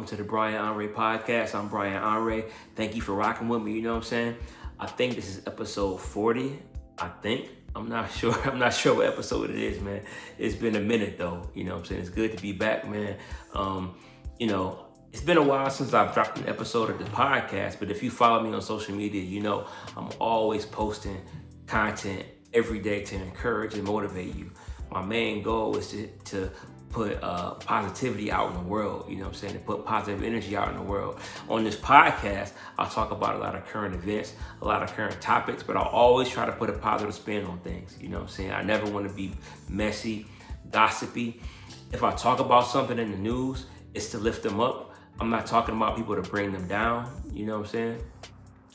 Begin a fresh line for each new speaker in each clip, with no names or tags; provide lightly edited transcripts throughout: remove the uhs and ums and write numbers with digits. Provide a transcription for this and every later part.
welcome to the Brian Onrea podcast. I'm Brian Onrea. Thank you for rocking with me, you know what I'm saying? I think this is episode 40, I think. I'm not sure. I'm not sure what episode it is, man. It's been a minute though, you know what I'm saying? It's good to be back, man. It's been a while since I've dropped an episode of the podcast, but if you follow me on social media, you know I'm always posting content every day to encourage and motivate you. My main goal is to put positivity out in the world, you know what I'm saying, to put positive energy out in the world. On this podcast, I'll talk about a lot of current events, a lot of current topics, but I'll always try to put a positive spin on things, you know what I'm saying? I never want to be messy, gossipy. If I talk about something in the news, it's to lift them up. I'm not talking about people to bring them down, you know what I'm saying?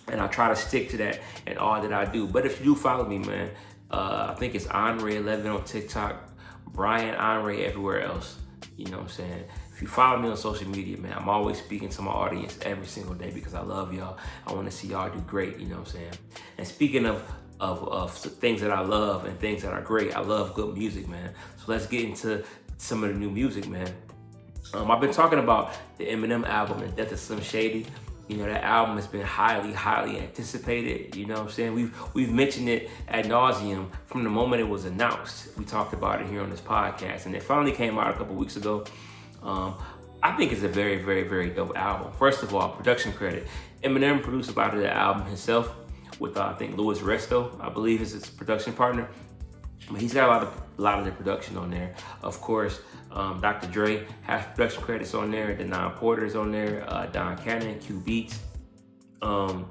And I try to stick to that in all that I do. But if you do follow me, man, I think it's Onrea11 on TikTok, Brian Onrea everywhere else, you know what I'm saying? If you follow me on social media, man, I'm always speaking to my audience every single day because I love y'all. I want to see y'all do great, you know what I'm saying? And speaking of things that I love and things that are great, I love good music, man. So let's get into some of the new music, man. I've been talking about the Eminem album, The Death of Slim Shady. You know, that album has been highly, highly anticipated. You know what I'm saying? We've mentioned it ad nauseum from the moment it was announced. We talked about it here on this podcast, and it finally came out a couple weeks ago. I think it's a very, very, very dope album. First of all, production credit. Eminem produced a lot of the album himself with, I think, Louis Resto, I believe is his production partner. But he's got a lot of the production on there. Of course, Dr. Dre has production credits on there. Denon Porter's on there. Don Cannon, Q Beats, and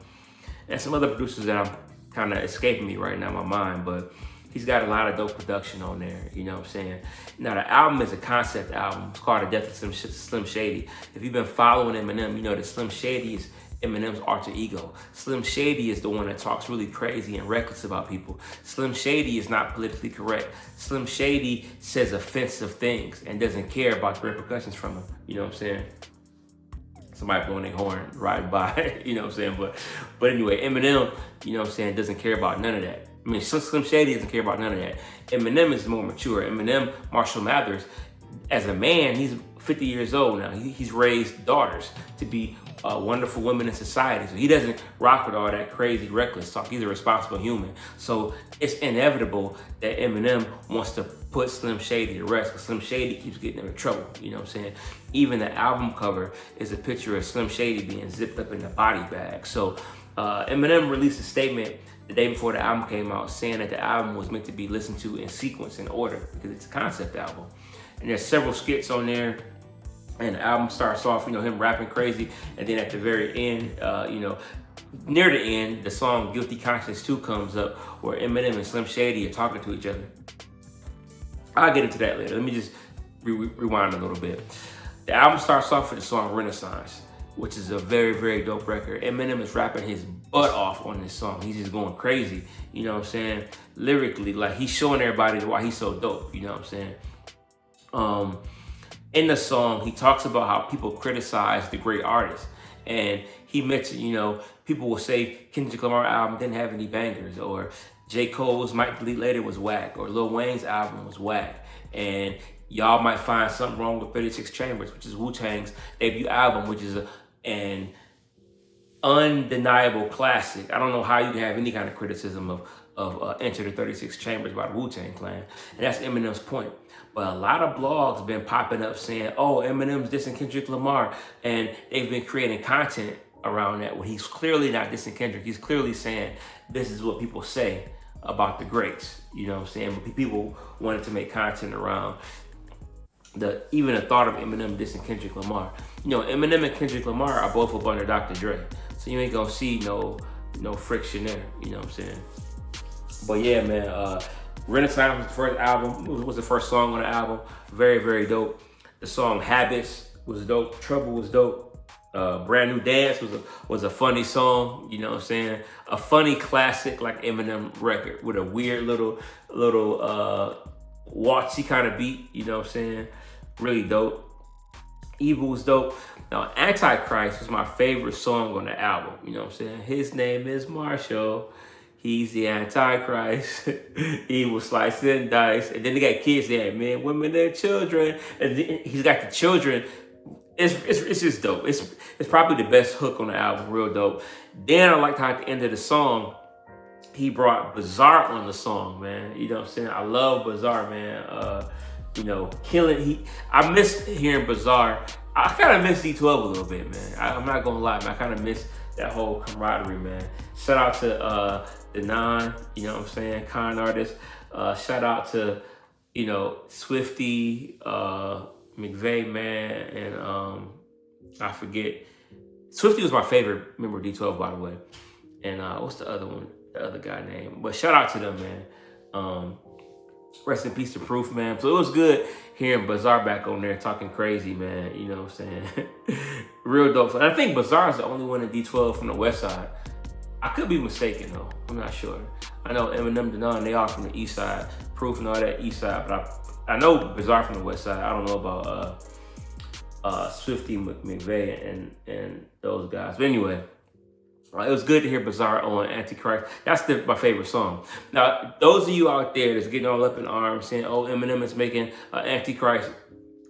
some other producers that I'm kind of escaping me right now in my mind. But he's got a lot of dope production on there. You know what I'm saying? Now the album is a concept album. It's called The Death of Slim Shady. If you've been following Eminem, you know that Slim Shady is Eminem's alter ego. Slim Shady is the one that talks really crazy and reckless about people. Slim Shady is not politically correct. Slim Shady says offensive things and doesn't care about the repercussions from them. You know what I'm saying? Somebody blowing their horn riding by, you know what I'm saying? But anyway, Eminem, you know what I'm saying, doesn't care about none of that. I mean, Slim Shady doesn't care about none of that. Eminem is more mature. Eminem, Marshall Mathers, as a man, he's 50 years old now. He's raised daughters to be wonderful women in society. So he doesn't rock with all that crazy, reckless talk. He's a responsible human. So it's inevitable that Eminem wants to put Slim Shady to rest because Slim Shady keeps getting him in trouble. You know what I'm saying? Even the album cover is a picture of Slim Shady being zipped up in a body bag. So Eminem released a statement the day before the album came out saying that the album was meant to be listened to in sequence, in order, because it's a concept album. And there's several skits on there. And the album starts off, you know, him rapping crazy. And then at the very end, near the end, the song Guilty Conscience 2 comes up where Eminem and Slim Shady are talking to each other. I'll get into that later. Let me just rewind a little bit. The album starts off with the song Renaissance, which is a very, very dope record. Eminem is rapping his butt off on this song. He's just going crazy, you know what I'm saying? Lyrically, like he's showing everybody why he's so dope, you know what I'm saying? In the song, he talks about how people criticize the great artists. And he mentioned, you know, people will say Kendrick Lamar album didn't have any bangers, or J. Cole's Might Bleed Later was whack, or Lil Wayne's album was whack. And y'all might find something wrong with 36 Chambers, which is Wu-Tang's debut album, which is an undeniable classic. I don't know how you can have any kind of criticism of Enter the 36 Chambers by the Wu-Tang Clan. And that's Eminem's point. But a lot of blogs been popping up saying, oh, Eminem's dissing Kendrick Lamar. And they've been creating content around that where he's clearly not dissing Kendrick. He's clearly saying this is what people say about the greats. You know what I'm saying? But people wanted to make content around even the thought of Eminem dissing Kendrick Lamar. You know, Eminem and Kendrick Lamar are both up under Dr. Dre. So you ain't gonna see no friction there. You know what I'm saying? But yeah, man, Renaissance was the first album, was the first song on the album. Very, very dope. The song Habits was dope. Trouble was dope. Brand New Dance was a funny song, you know what I'm saying? A funny classic like Eminem record with a weird little waltzy kind of beat, you know what I'm saying? Really dope. Evil was dope. Now, Antichrist was my favorite song on the album, you know what I'm saying? His name is Marshall. He's the Antichrist. He was slicing and dice. And then they got kids there, men, women, and children. And then he's got the children it's just dope. It's probably the best hook on the album, real dope. Then I liked how at the end of the song, he brought Bizarre on the song, man. You know what I'm saying? I love Bizarre, man. You know, killing. I miss hearing Bizarre. I kind of miss D12 a little bit, man. I'm not gonna lie, man. I kind of miss that whole camaraderie, man. Shout out to the Nine, you know what I'm saying? Con artist. Shout out to, you know, Swifty, McVeigh, man, and I forget. Swifty was my favorite member of D12, by the way. And what's the other one? The other guy name. But shout out to them, man. Rest in peace to Proof, man. So it was good hearing Bizarre back on there talking crazy, man. You know what I'm saying? Real dope. And I think Bizarre is the only one in D12 from the West Side. I could be mistaken, though. I'm not sure. I know Eminem, the Nun, they are from the East Side. Proof and all that East Side. But I know Bizarre from the West Side. I don't know about Swifty, McVeigh, and those guys. But anyway, it was good to hear Bizarre on Antichrist. That's my favorite song. Now, those of you out there that's getting all up in arms saying, oh, Eminem is making Antichrist,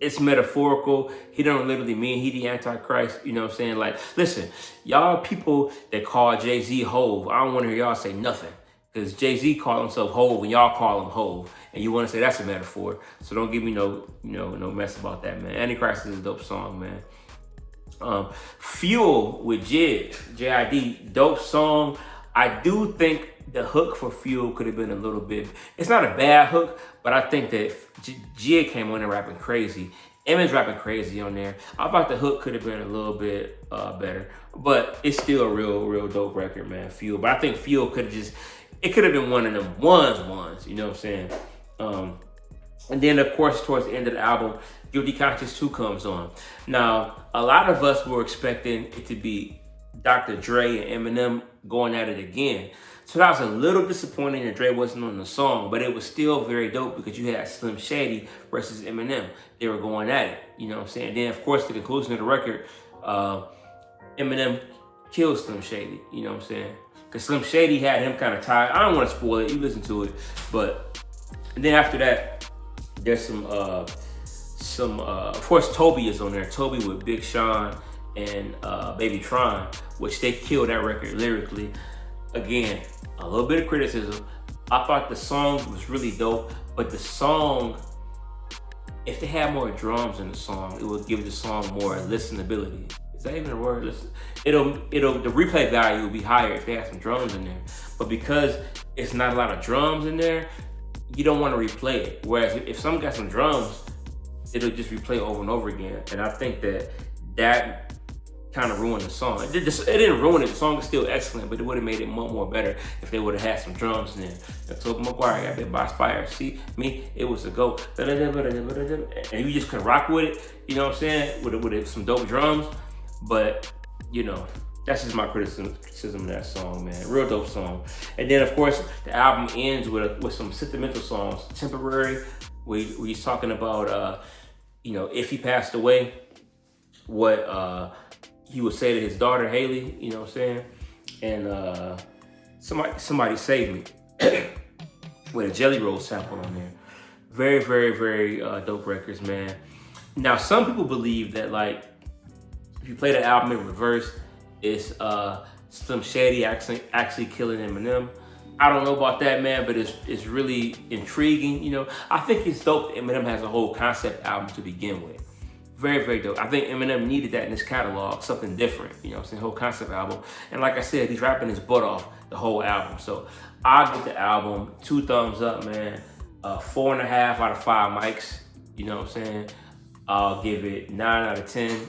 it's metaphorical. He don't literally mean he the Antichrist. You know what I'm saying? Like, listen, y'all people that call Jay-Z Hove, I don't want to hear y'all say nothing. Because Jay-Z called himself Hove and y'all call him Hove. And you want to say that's a metaphor. So don't give me no mess about that, man. Antichrist is a dope song, man. Fuel with J.I.D. Dope song. I do think the hook for Fuel could have been a little bit, it's not a bad hook, but I think that Jid came on there rapping crazy. Eminem's rapping crazy on there. I thought the hook could have been a little bit better, but it's still a real dope record, man, Fuel. But I think Fuel could have it could have been one of them ones, you know what I'm saying? And then, of course, towards the end of the album, Guilty Conscience 2 comes on. Now, a lot of us were expecting it to be Dr. Dre and Eminem going at it again. So that was a little disappointing that Dre wasn't on the song, but it was still very dope because you had Slim Shady versus Eminem. They were going at it, you know what I'm saying? Then, of course, the conclusion of the record, Eminem killed Slim Shady, you know what I'm saying? Because Slim Shady had him kind of tied. I don't want to spoil it. You listen to it. And then after that, there's some of course, Toby is on there. Toby with Big Sean and Baby Tron, which they killed that record lyrically. Again, a little bit of criticism. I thought the song was really dope, but the song, if they had more drums in the song, it would give the song more listenability. Is that even a word? Listen, the replay value would be higher if they had some drums in there. But because it's not a lot of drums in there, you don't want to replay it. Whereas if someone got some drums, it'll just replay over and over again. And I think that kind of ruined the song. It didn't ruin it. The song is still excellent, but it would have made it more better if they would have had some drums in there. And Tobey Maguire got bit by a spider. See, me, it was a go. And you just could rock with it, you know what I'm saying? With some dope drums. But, you know, that's just my criticism of that song, man. Real dope song. And then, of course, the album ends with some sentimental songs. Temporary, where he's talking about, you know, if he passed away, what he would say to his daughter, Haley, you know what I'm saying? And somebody save me, with a Jelly Roll sample on there. Very, very, very dope records, man. Now, some people believe that, like, if you play the album in reverse, it's Slim Shady actually killing Eminem. I don't know about that, man, but it's really intriguing, you know. I think it's dope that Eminem has a whole concept album to begin with. Very, very dope. I think Eminem needed that in his catalog, something different, you know what I'm saying, whole concept album. And like I said, he's rapping his butt off the whole album. So I'll get the album 2 thumbs up, man. 4.5 out of 5 mics, you know what I'm saying. I'll give it 9 out of 10,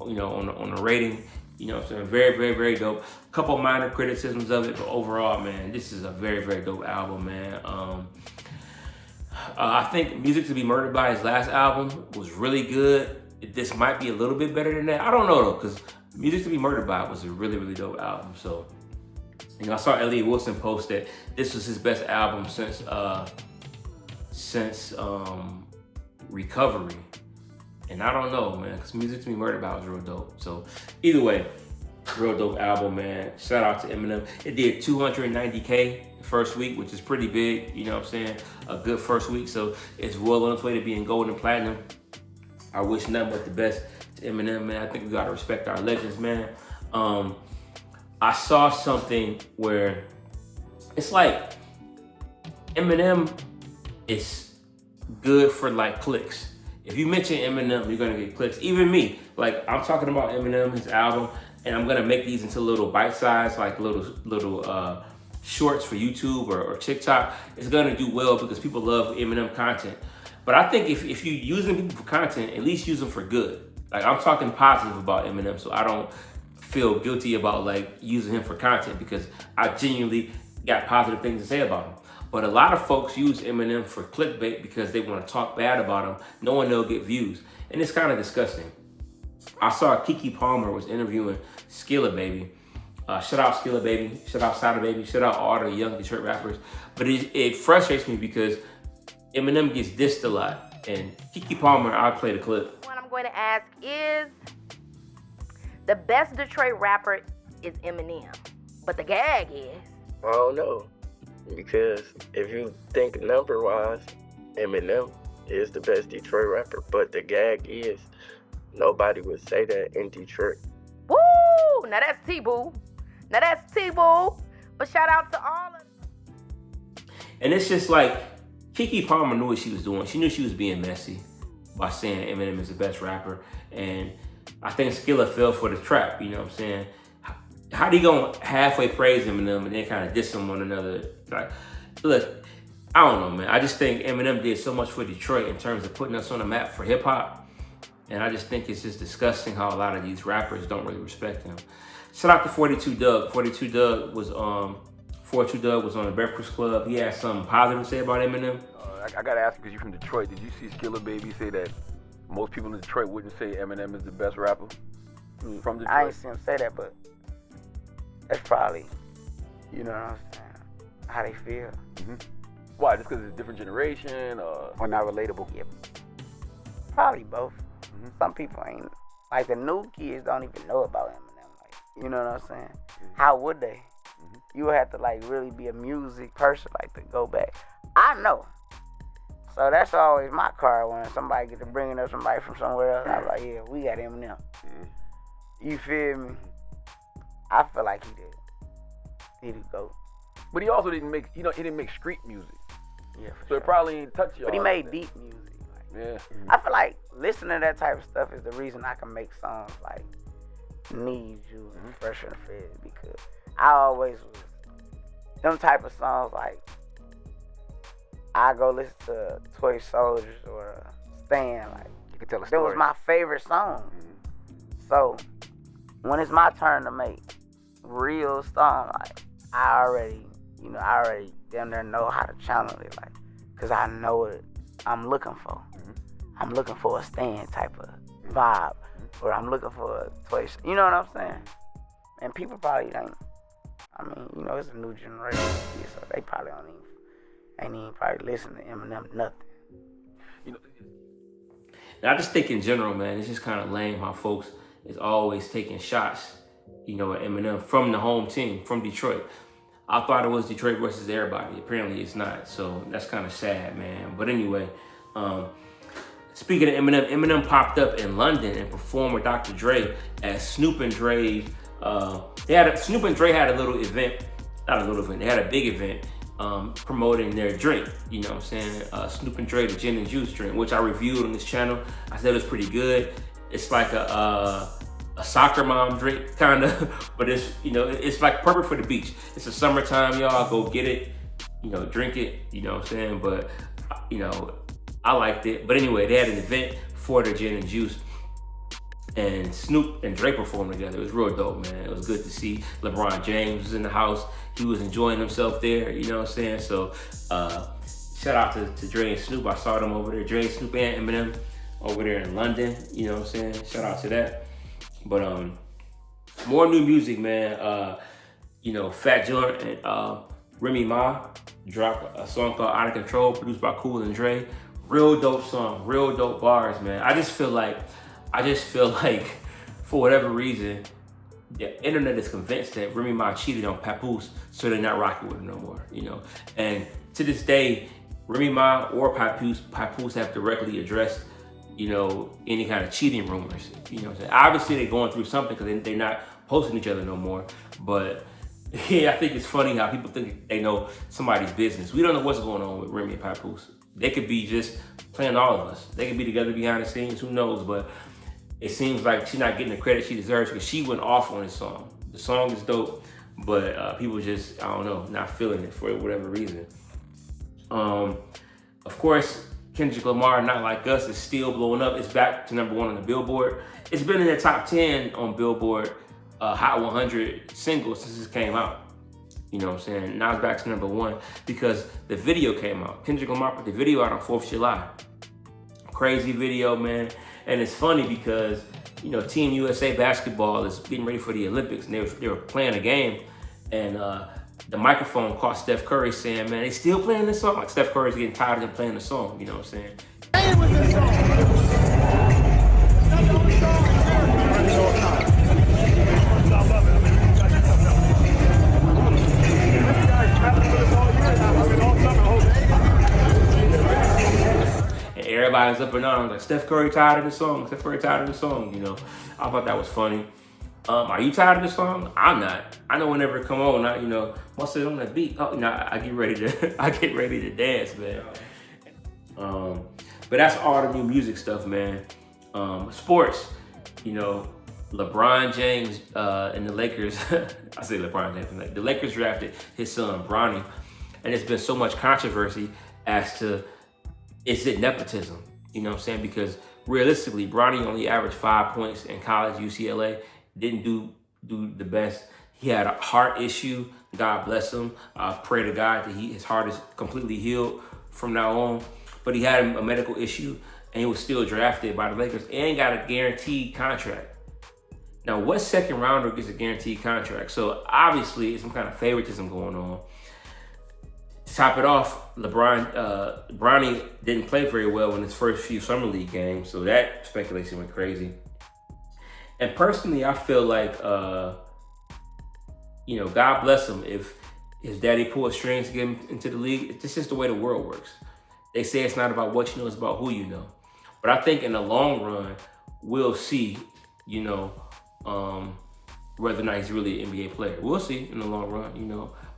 you know, on the rating. You know what I'm saying? Very, very, very dope. A couple minor criticisms of it, but overall, man, this is a very, very dope album, man. I think Music to Be Murdered By, his last album, was really good. This might be a little bit better than that. I don't know, though, because Music to Be Murdered By was a really, really dope album. So, you know, I saw Elliot Wilson post that this was his best album since Recovery. And I don't know, man, because Music to Be Murdered By was real dope. So either way, real dope album, man. Shout out to Eminem. It did 290K the first week, which is pretty big, you know what I'm saying? A good first week. So it's well on its way to being gold and platinum. I wish nothing but the best to Eminem, man. I think we gotta respect our legends, man. I saw something where it's like Eminem is good for like clicks. If you mention Eminem, you're gonna get clicks. Even me, like I'm talking about Eminem, his album, and I'm gonna make these into little bite-sized, like little shorts for YouTube or TikTok. It's gonna do well because people love Eminem content. But I think if you're using people for content, at least use them for good. Like I'm talking positive about Eminem, so I don't feel guilty about like using him for content because I genuinely got positive things to say about him. But a lot of folks use Eminem for clickbait because they want to talk bad about him, knowing they'll get views. And it's kind of disgusting. I saw Keke Palmer was interviewing Skilla Baby. Shout out Skilla Baby, shout out Sada Baby, shout out all the young Detroit rappers. But it frustrates me because Eminem gets dissed a lot. And Keke Palmer, I'll play the clip.
What I'm going to ask is, the best Detroit rapper is Eminem. But the gag is...
I don't know. Because if you think number-wise, Eminem is the best Detroit rapper. But the gag is, nobody would say that in Detroit.
Woo! Now that's T-Boo. Now that's T-Boo. But shout out to all of them.
And it's just like, Keke Palmer knew what she was doing. She knew she was being messy by saying Eminem is the best rapper. And I think Skilla fell for the trap, you know what I'm saying? How do you gonna halfway praise Eminem and then kind of diss him one another? Like, look, I don't know, man. I just think Eminem did so much for Detroit in terms of putting us on the map for hip hop. And I just think it's just disgusting how a lot of these rappers don't really respect him. Shout out to 42 Doug. 42 Doug was on the Breakfast Club. He had something positive to say about Eminem.
I gotta ask you, because you're from Detroit, did you see Skilla Baby say that most people in Detroit wouldn't say Eminem is the best rapper from Detroit?
I ain't seen him say that, but that's probably, you know what I'm saying, how they feel.
Mm-hmm. Why? Just because it's a different generation?
Or not relatable? Yeah. Probably both. Mm-hmm. Some people ain't, like the new kids don't even know about Eminem. Like, you know what I'm saying? Mm-hmm. How would they? Mm-hmm. You would have to like really be a music person, like to go back. I know. So that's always my card when somebody get to bringing up somebody from somewhere else. I'm like, yeah, we got Eminem. Mm-hmm. You feel me? I feel like he did go.
But he also didn't make, he didn't make street music.
Yeah, for
so
sure.
It probably didn't touch y'all.
But he made deep music. Like,
yeah. Mm-hmm.
I feel like listening to that type of stuff is the reason I can make songs like Need You and Fresh and Fed, because I always was, them type of songs like, I go listen to Toy Soldiers or Stan, like,
you can tell a story.
That was my favorite song. Mm-hmm. So when it's my turn to make real song, like I already damn near know how to channel it, like, cause I know what I'm looking for. Mm-hmm. I'm looking for a Stan type of vibe, or I'm looking for a Toy. You know what I'm saying? And people probably ain't. I mean, it's a new generation, so they probably ain't even probably listen to Eminem nothing.
And I just think in general, man, it's just kind of lame how folks is always taking shots, at Eminem from the home team, from Detroit. I thought it was Detroit versus everybody. Apparently it's not. So that's kind of sad, man. But anyway, speaking of Eminem popped up in London and performed with Dr. Dre at Snoop and Dre. Snoop and Dre had a little event. Not a little event. They had a big event promoting their drink. You know what I'm saying? Snoop and Dre, the gin and juice drink, which I reviewed on this channel. I said it was pretty good. It's like a soccer mom drink, kind of, but it's like perfect for the beach. It's the summertime, y'all. Go get it, drink it. You know what I'm saying? But I liked it. But anyway, they had an event for the gin and juice, and Snoop and Dre performed together. It was real dope, man. It was good to see. LeBron James was in the house. He was enjoying himself there. You know what I'm saying? So shout out to Dre and Snoop. I saw them over there. Dre, Snoop, and Eminem over there in London. You know what I'm saying? Shout out to that. But more new music, man. Fat Joe and Remy Ma dropped a song called Out of Control, produced by Cool and Dre. Real dope song, real dope bars, man. I just feel like for whatever reason, the internet is convinced that Remy Ma cheated on Papoose, so they're not rocking with him no more, And to this day, Remy Ma or Papoose have directly addressed any kind of cheating rumors. Obviously they're going through something because they're not posting each other no more. But yeah, I think it's funny how people think they know somebody's business. We don't know what's going on with Remy and Papoose. They could be just playing all of us. They could be together behind the scenes, who knows? But it seems like she's not getting the credit she deserves because she went off on this song. The song is dope, but people just, I don't know, not feeling it for whatever reason. Of course, Kendrick Lamar, Not Like Us, is still blowing up. It's back to #1 on the Billboard. It's been in the top 10 on Billboard Hot 100 singles since it came out. You know what I'm saying? Now it's back to #1 because the video came out. Kendrick Lamar put the video out on 4th of July. Crazy video, man. And it's funny because, Team USA basketball is getting ready for the Olympics, and they were playing a game, and the microphone caught Steph Curry saying, man, they still playing this song? Like Steph Curry's getting tired of them playing the song, you know what I'm saying? And everybody's up and down, like, Steph Curry tired of the song, Steph Curry tired of the song, I thought that was funny. Are you tired of the song? I'm not. I know whenever it come on, once it's on that beat, I get ready to dance, man. But that's all the new music stuff, man. Sports, LeBron James and the Lakers. I say LeBron James. The Lakers drafted his son Bronny, and there's been so much controversy as to, is it nepotism? You know what I'm saying? Because realistically, Bronny only averaged 5 points in college, UCLA. Didn't do the best. He had a heart issue. God bless him. Pray to God that his heart is completely healed from now on. But he had a medical issue, and he was still drafted by the Lakers and got a guaranteed contract. Now, what second rounder gets a guaranteed contract? So obviously, it's some kind of favoritism going on. To top it off, Bronny didn't play very well in his first few Summer League games, so that speculation went crazy. And personally, I feel like, God bless him if his daddy pulled strings to get him into the league. This is the way the world works. They say it's not about what you know, it's about who you know. But I think in the long run, we'll see, whether or not he's really an NBA player. We'll see in the long run,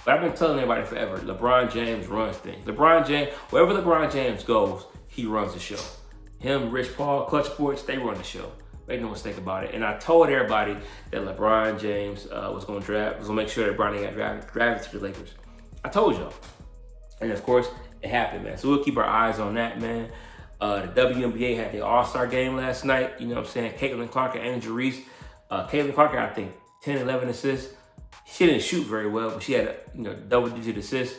But I've been telling everybody forever, LeBron James runs things. Wherever LeBron James goes, he runs the show. Him, Rich Paul, Clutch Sports, they run the show. Make no mistake about it. And I told everybody that LeBron James was going to make sure that Bronny got drafted to the Lakers. I told y'all. And of course, it happened, man. So we'll keep our eyes on that, man. The WNBA had the All-Star game last night. You know what I'm saying? Caitlin Clark and Angel Reese. Caitlin Clark had, I think, 10, 11 assists. She didn't shoot very well, but she had double-digit assists.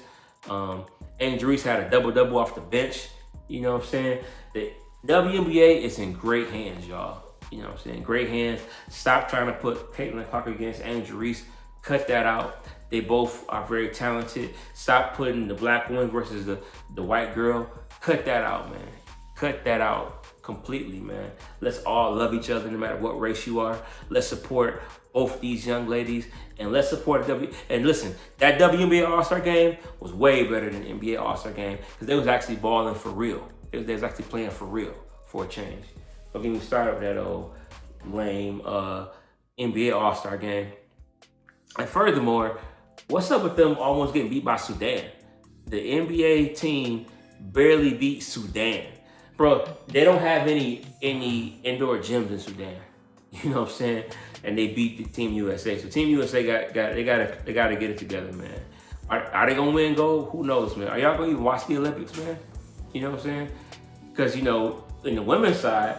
Angel Reese had a double-double off the bench. You know what I'm saying? The WNBA is in great hands, y'all. You know what I'm saying? Great hands. Stop trying to put Caitlin Clark against Angel Reese. Cut that out. They both are very talented. Stop putting the black woman versus the white girl. Cut that out, man. Cut that out completely, man. Let's all love each other no matter what race you are. Let's support both these young ladies, and let's support and listen, that WNBA All-Star game was way better than the NBA All-Star game because they was actually balling for real. They was actually playing for real for a change. Don't get me started with that old lame NBA All-Star game. And furthermore, what's up with them almost getting beat by Sudan? The NBA team barely beat Sudan. Bro, they don't have any indoor gyms in Sudan. You know what I'm saying? And they beat the Team USA. So Team USA they gotta get it together, man. Are they gonna win gold? Who knows, man? Are y'all gonna even watch the Olympics, man? You know what I'm saying? Because in the women's side,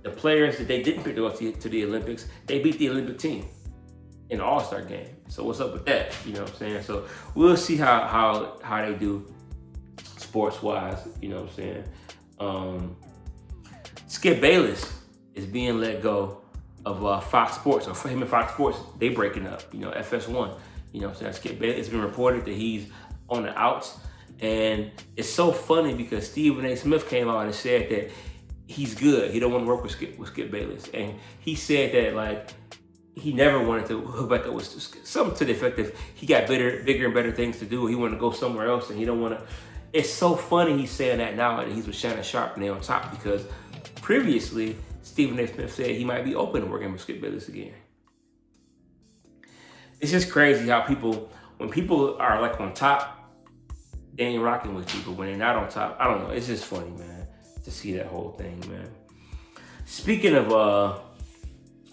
the players that they didn't pick to go to the Olympics, they beat the Olympic team in the All-Star game. So what's up with that? You know what I'm saying? So we'll see how they do sports-wise, you know what I'm saying? Skip Bayless is being let go of Fox Sports. Or for him and Fox Sports, they breaking up, FS1. You know what I'm saying? Skip Bayless, it's been reported that he's on the outs. And it's so funny because Stephen A. Smith came out and said that he's good. He don't want to work with Skip Bayless. And he said that, like, he never wanted to hook back up with something to the effect of he got bigger and better things to do. He wanted to go somewhere else and he don't want to. It's so funny he's saying that now and he's with Shannon Sharp and they're on top because previously, Stephen A. Smith said he might be open to working with Skip Bayless again. It's just crazy how when people are like on top, they ain't rocking with people. When they're not on top, I don't know. It's just funny, man, to see that whole thing, man. Speaking of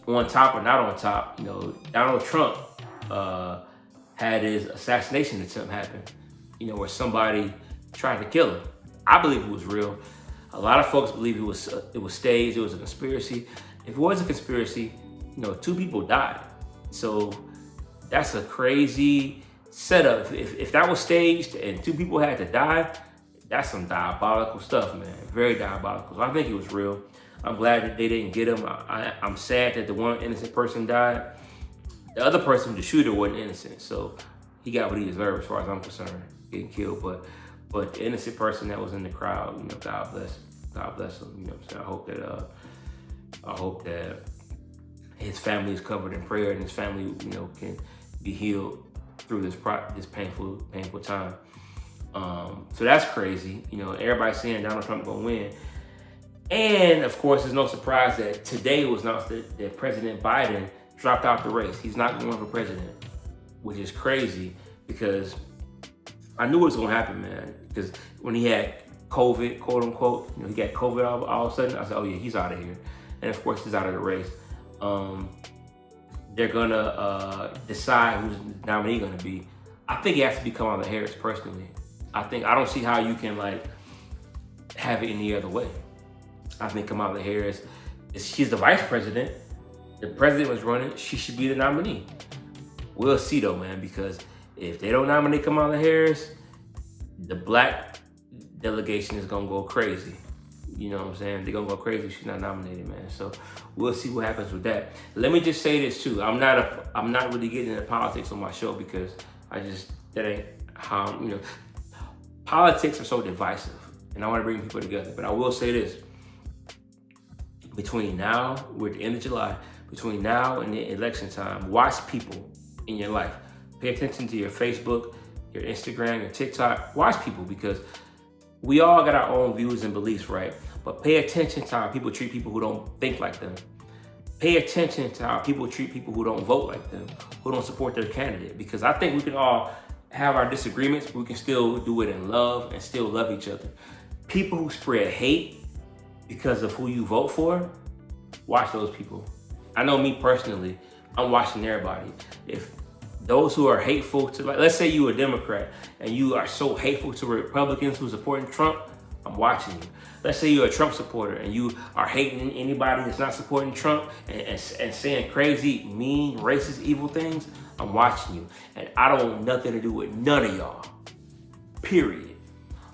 on top or not on top, Donald Trump had his assassination attempt happen, where somebody tried to kill him. I believe it was real. A lot of folks believe it was staged, it was a conspiracy. If it was a conspiracy, 2 people died. So that's a crazy setup. If that was staged and 2 people had to die, that's some diabolical stuff, man. Very diabolical. So I think it was real. I'm glad that they didn't get him. I'm sad that the one innocent person died. The other person, the shooter, wasn't innocent. So he got what he deserved as far as I'm concerned, getting killed. But the innocent person that was in the crowd, God bless him. What I'm saying? I hope that his family is covered in prayer and his family, can be healed through this painful time. So that's crazy. Everybody's saying Donald Trump gonna win. And of course, there's no surprise that today was announced that President Biden dropped out the race. He's not going for president, which is crazy because I knew it was gonna happen, man. Because when he had COVID, quote unquote, he got COVID all of a sudden, I said, oh yeah, he's out of here. And of course, he's out of the race. They're gonna decide who's the nominee gonna be. I think it has to be Kamala Harris personally. I don't see how you can have it any other way. I think Kamala Harris, she's the vice president. The president was running, she should be the nominee. We'll see though, man, because if they don't nominate Kamala Harris, the black delegation is gonna go crazy. You know what I'm saying? They're gonna go crazy if she's not nominated, man. So we'll see what happens with that. Let me just say this too. I'm not really getting into politics on my show because that ain't how, politics are so divisive and I want to bring people together. But I will say this. Between now, we're at the end of July, between now and the election time, watch people in your life. Pay attention to your Facebook, your Instagram, your TikTok. Watch people because we all got our own views and beliefs, right? But pay attention to how people treat people who don't think like them. Pay attention to how people treat people who don't vote like them, who don't support their candidate. Because I think we can all have our disagreements, but we can still do it in love and still love each other. People who spread hate because of who you vote for, watch those people. I know me personally, I'm watching everybody. If those who are hateful to, let's say you're a Democrat and you are so hateful to Republicans who are supporting Trump, I'm watching you. Let's say you're a Trump supporter and you are hating anybody that's not supporting Trump and saying crazy, mean, racist, evil things, I'm watching you. And I don't want nothing to do with none of y'all, period.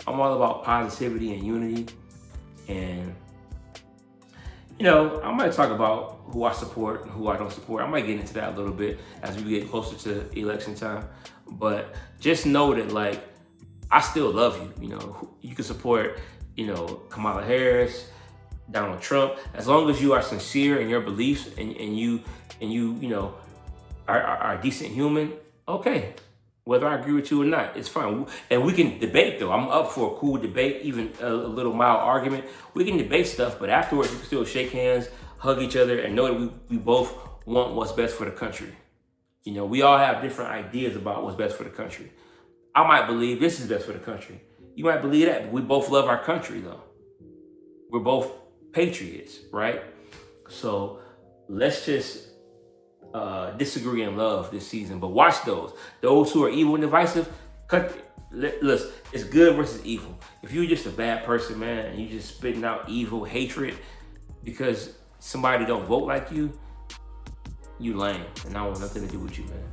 I'm all about positivity and unity. And I might talk about who I support and who I don't support. I might get into that a little bit as we get closer to election time. But just know that, I still love you. You can support, Kamala Harris, Donald Trump, as long as you are sincere in your beliefs and you are a decent human. Okay, whether I agree with you or not, it's fine. And we can debate though. I'm up for a cool debate, even a little mild argument. We can debate stuff, but afterwards we can still shake hands, hug each other, and know that we both want what's best for the country. We all have different ideas about what's best for the country. I might believe this is best for the country. You might believe that, but we both love our country though. We're both patriots, right? So let's just disagree in love this season, but watch those who are evil and divisive. Listen, it's good versus evil. If you're just a bad person, man, and you just spitting out evil, hatred because somebody don't vote like you lame, and I want nothing to do with you, man.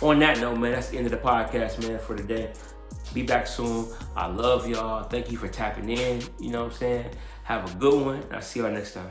On that note, man, that's the end of the podcast, man, for today. Be back soon. I love y'all. Thank you for tapping in. You know what I'm saying? Have a good one. I'll see y'all next time.